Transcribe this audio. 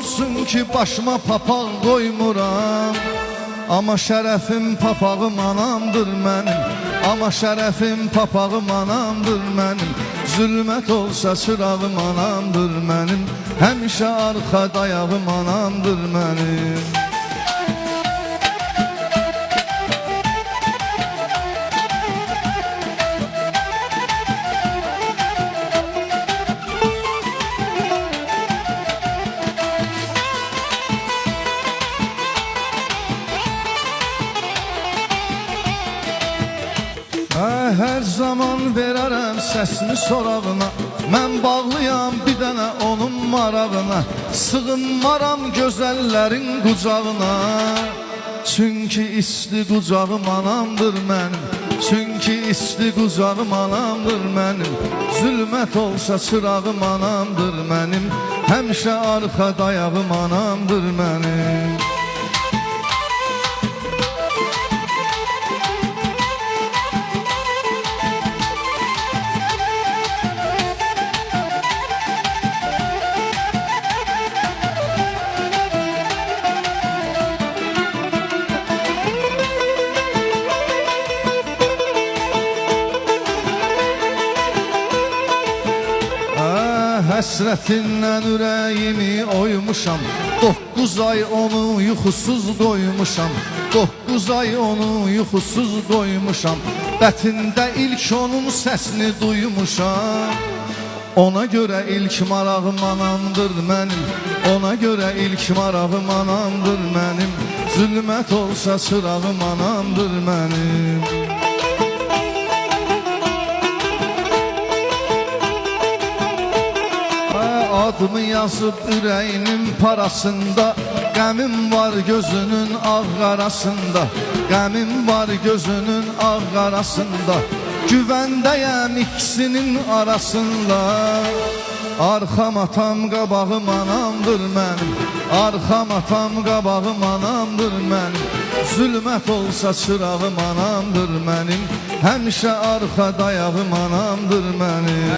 olsun ki başıma papaq qoymuram. Amma şərəfim papağım anamdır mənim. Amma şərəfim papağım anamdır mənim. Zülmət olsa çırağım anamdır mənim. Həmişə arxa dayağım anamdır mənim. Hər zaman verərəm səsini sorağına. Mən bağlıyam bir dənə onun marağına. Sığınmaram gözəllərin qucağına. Çünki isti qucağım anamdır mənim. Çünki isti qucağım anamdır mənim. Zülmət olsa çırağım anamdır mənim. Həmişə arxa dayağım anamdır mənim. Həsrətindən ürəyimi oymuşam. 9 ay onu yuxusuz qoymuşam. 9 ay onu yuxusuz qoymuşam. Bətində ilk onun səsini duymuşam. Ona görə ilk marağım anamdır mənim. Ona görə ilk marağım anamdır mənim. Zülmət olsa çırağım anamdır mənim. Adımı yazıb ürəyinin parasında. Qəmim var gözünün ağ qarasında. Qəmim var gözünün ağ qarasında. Güvəndəyəm ikisinin arasında. Arxam atam qabağım anamdır mənim. Arxam atam qabağım anamdır mənim. Zülmət olsa çırağım anamdır mənim. Həmişə arxa dayağım anamdır mənim.